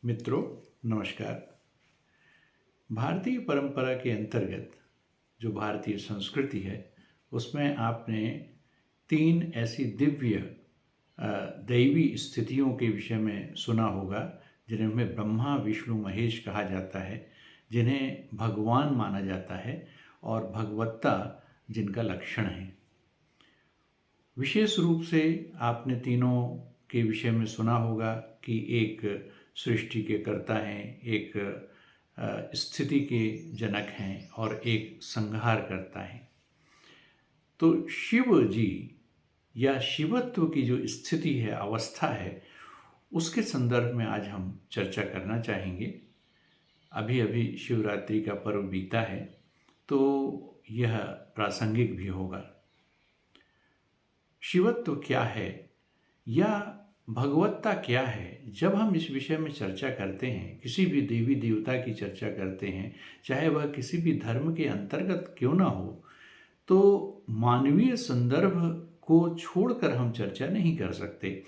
मित्रों, नमस्कार। भारतीय परंपरा के अंतर्गत जो भारतीय संस्कृति है, उसमें आपने 3 ऐसी दिव्य दैवी स्थितियों के विषय में सुना होगा, जिनमें ब्रह्मा, विष्णु, महेश कहा जाता है, जिन्हें भगवान माना जाता है और भगवत्ता जिनका लक्षण है। विशेष रूप से आपने तीनों के विषय में सुना होगा कि एक सृष्टि के कर्ता हैं, एक स्थिति के जनक हैं और एक संहार करता है। तो शिव जी या शिवत्व की जो स्थिति है, अवस्था है, उसके संदर्भ में आज हम चर्चा करना चाहेंगे। अभी अभी शिवरात्रि का पर्व बीता है, तो यह प्रासंगिक भी होगा। शिवत्व क्या है या भगवत्ता क्या है? जब हम इस विषय में चर्चा करते हैं, किसी भी देवी देवता की चर्चा करते हैं, चाहे वह किसी भी धर्म के अंतर्गत क्यों ना हो, तो मानवीय संदर्भ को छोड़कर हम चर्चा नहीं कर सकते,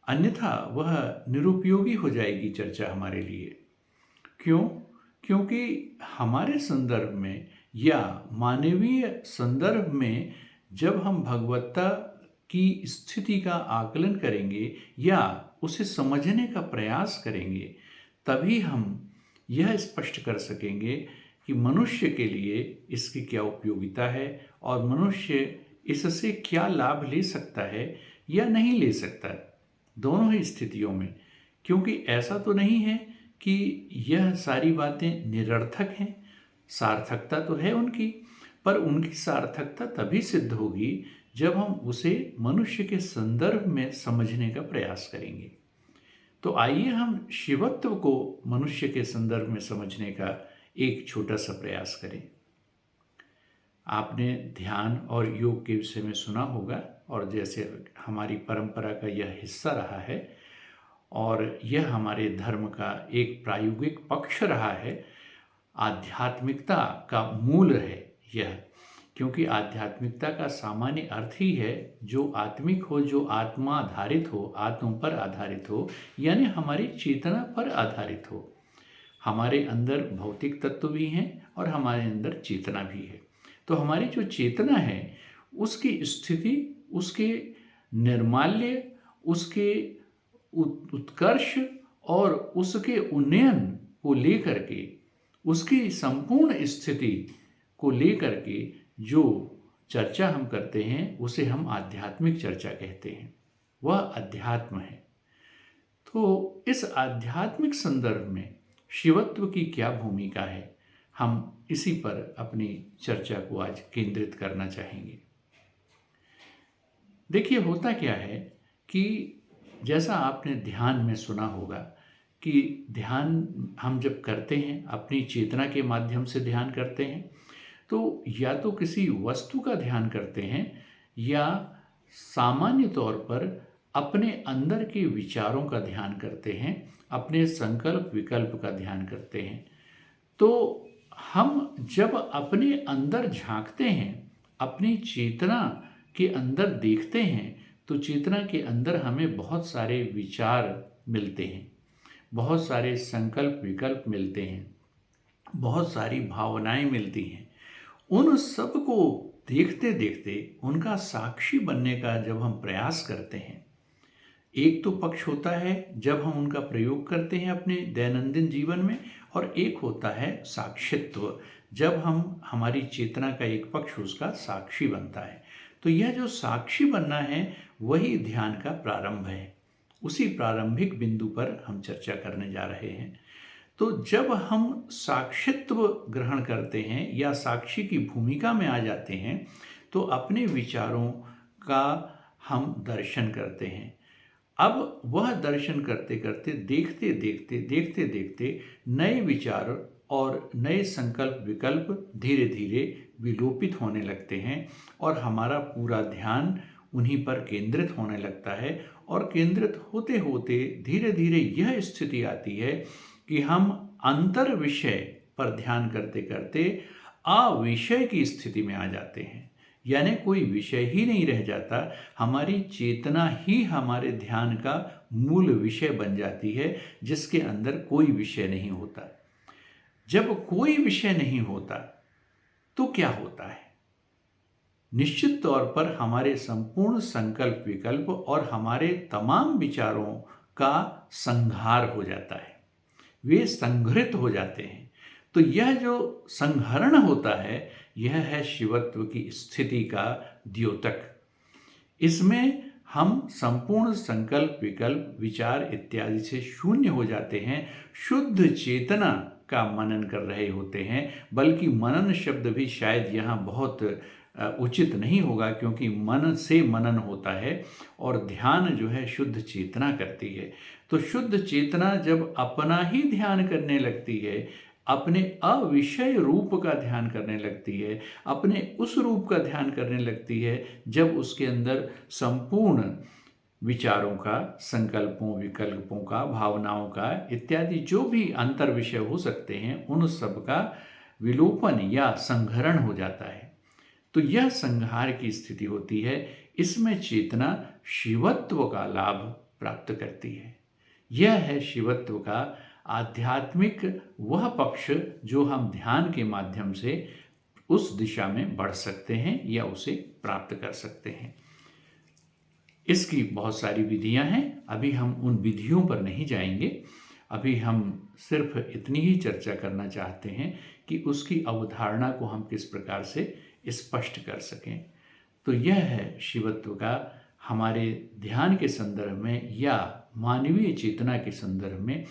अन्यथा वह निरुपयोगी हो जाएगी चर्चा हमारे लिए। क्यों? क्योंकि हमारे संदर्भ में या मानवीय संदर्भ में जब हम भगवत्ता की स्थिति का आकलन करेंगे या उसे समझने का प्रयास करेंगे, तभी हम यह स्पष्ट कर सकेंगे कि मनुष्य के लिए इसकी क्या उपयोगिता है और मनुष्य इससे क्या लाभ ले सकता है या नहीं ले सकता, दोनों ही स्थितियों में। क्योंकि ऐसा तो नहीं है कि यह सारी बातें निरर्थक हैं, सार्थकता तो है उनकी, पर उनकी सार्थकता तभी सिद्ध होगी जब हम उसे मनुष्य के संदर्भ में समझने का प्रयास करेंगे। तो आइए हम शिवत्व को मनुष्य के संदर्भ में समझने का एक छोटा सा प्रयास करें। आपने ध्यान और योग के विषय में सुना होगा, और जैसे हमारी परंपरा का यह हिस्सा रहा है और यह हमारे धर्म का एक प्रायोगिक पक्ष रहा है, आध्यात्मिकता का मूल है यह। क्योंकि आध्यात्मिकता का सामान्य अर्थ ही है जो आत्मिक हो, जो आत्मा आधारित हो, आत्म पर आधारित हो, यानी हमारी चेतना पर आधारित हो। हमारे अंदर भौतिक तत्व भी हैं और हमारे अंदर चेतना भी है। तो हमारी जो चेतना है, उसकी स्थिति, उसके निर्माल्य, उसके उत्कर्ष और उसके उन्नयन को लेकर के, उसकी संपूर्ण स्थिति को लेकर के जो चर्चा हम करते हैं, उसे हम आध्यात्मिक चर्चा कहते हैं। वह अध्यात्म है। तो इस आध्यात्मिक संदर्भ में शिवत्व की क्या भूमिका है, हम इसी पर अपनी चर्चा को आज केंद्रित करना चाहेंगे। देखिए, होता क्या है कि जैसा आपने ध्यान में सुना होगा कि ध्यान हम जब करते हैं, अपनी चेतना के माध्यम से ध्यान करते हैं, तो या तो किसी वस्तु का ध्यान करते हैं या सामान्य तौर पर अपने अंदर के विचारों का ध्यान करते हैं, अपने संकल्प विकल्प का ध्यान करते हैं। तो हम जब अपने अंदर झांकते हैं, अपनी चेतना के अंदर देखते हैं, तो चेतना के अंदर हमें बहुत सारे विचार मिलते हैं, बहुत सारे संकल्प विकल्प मिलते हैं, बहुत सारी भावनाएं मिलती हैं। उन सब को देखते देखते उनका साक्षी बनने का जब हम प्रयास करते हैं, एक तो पक्ष होता है जब हम उनका प्रयोग करते हैं अपने दैनंदिन जीवन में, और एक होता है साक्षित्व, जब हम हमारी चेतना का एक पक्ष उसका साक्षी बनता है। तो यह जो साक्षी बनना है, वही ध्यान का प्रारंभ है। उसी प्रारंभिक बिंदु पर हम चर्चा करने जा रहे हैं। तो जब हम साक्षित्व ग्रहण करते हैं या साक्षी की भूमिका में आ जाते हैं, तो अपने विचारों का हम दर्शन करते हैं। अब वह दर्शन करते करते, देखते देखते नए विचार और नए संकल्प विकल्प धीरे धीरे विलोपित होने लगते हैं और हमारा पूरा ध्यान उन्हीं पर केंद्रित होने लगता है। और केंद्रित होते होते धीरे धीरे यह स्थिति आती है कि हम अंतर विषय पर ध्यान करते करते अविषय की स्थिति में आ जाते हैं, यानी कोई विषय ही नहीं रह जाता, हमारी चेतना ही हमारे ध्यान का मूल विषय बन जाती है, जिसके अंदर कोई विषय नहीं होता। जब कोई विषय नहीं होता तो क्या होता है? निश्चित तौर पर हमारे संपूर्ण संकल्प विकल्प और हमारे तमाम विचारों का संहार हो जाता है, वे संघृत हो जाते हैं। तो यह जो संहरण होता है, यह है शिवत्व की स्थिति का द्योतक। इसमें हम संपूर्ण संकल्प विकल्प विचार इत्यादि से शून्य हो जाते हैं, शुद्ध चेतना का मनन कर रहे होते हैं। बल्कि मनन शब्द भी शायद यहाँ बहुत उचित नहीं होगा, क्योंकि मन से मनन होता है और ध्यान जो है शुद्ध चेतना करती है। तो शुद्ध चेतना जब अपना ही ध्यान करने लगती है, अपने अविषय रूप का ध्यान करने लगती है, अपने उस रूप का ध्यान करने लगती है जब उसके अंदर संपूर्ण विचारों का, संकल्पों विकल्पों का, भावनाओं का इत्यादि जो भी अंतर विषय हो सकते हैं, उन सब का विलोपन या संहरण हो जाता है। तो यह संहार की स्थिति होती है। इसमें चेतना शिवत्व का लाभ प्राप्त करती है। यह है शिवत्व का आध्यात्मिक वह पक्ष जो हम ध्यान के माध्यम से उस दिशा में बढ़ सकते हैं या उसे प्राप्त कर सकते हैं। इसकी बहुत सारी विधियां हैं, अभी हम उन विधियों पर नहीं जाएंगे। अभी हम सिर्फ इतनी ही चर्चा करना चाहते हैं कि उसकी अवधारणा को हम किस प्रकार से स्पष्ट कर सकें। तो यह है शिवत्व का हमारे ध्यान के संदर्भ में या मानवीय चेतना के संदर्भ में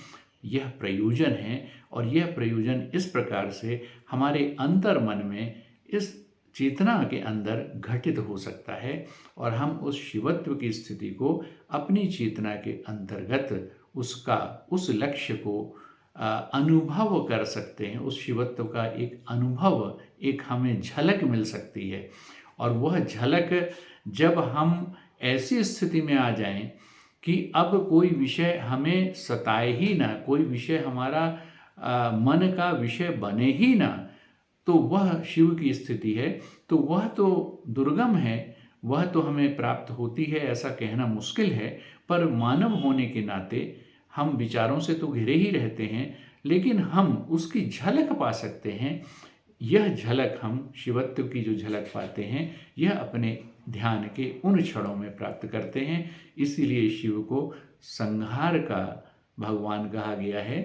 यह प्रयोजन है। और यह प्रयोजन इस प्रकार से हमारे अंतर मन में इस चेतना के अंदर घटित हो सकता है और हम उस शिवत्व की स्थिति को अपनी चेतना के अंतर्गत उसका उस लक्ष्य को अनुभव कर सकते हैं। उस शिवत्व का एक अनुभव, एक हमें झलक मिल सकती है। और वह झलक जब हम ऐसी स्थिति में आ जाएं कि अब कोई विषय हमें सताए ही ना, कोई विषय हमारा मन का विषय बने ही ना, तो वह शिव की स्थिति है। तो वह तो दुर्गम है, वह तो हमें प्राप्त होती है ऐसा कहना मुश्किल है। पर मानव होने के नाते हम विचारों से तो घिरे ही रहते हैं, लेकिन हम उसकी झलक पा सकते हैं। यह झलक हम शिवत्व की जो झलक पाते हैं, यह अपने ध्यान के उन क्षणों में प्राप्त करते हैं। इसीलिए शिव को संहार का भगवान कहा गया है,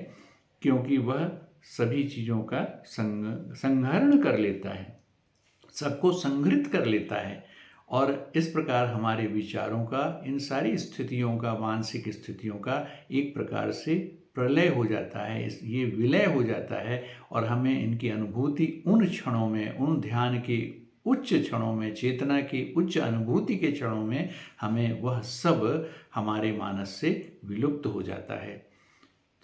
क्योंकि वह सभी चीज़ों का संहरण कर लेता है, सबको संघृत कर लेता है। और इस प्रकार हमारे विचारों का, इन सारी स्थितियों का, मानसिक स्थितियों का एक प्रकार से प्रलय हो जाता है, ये विलय हो जाता है। और हमें इनकी अनुभूति उन क्षणों में, उन ध्यान के उच्च क्षणों में, चेतना की उच्च अनुभूति के क्षणों में हमें वह सब हमारे मानस से विलुप्त हो जाता है।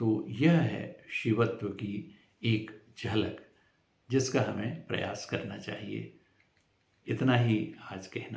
तो यह है शिवत्व की एक झलक, जिसका हमें प्रयास करना चाहिए। इतना ही आज कहना है।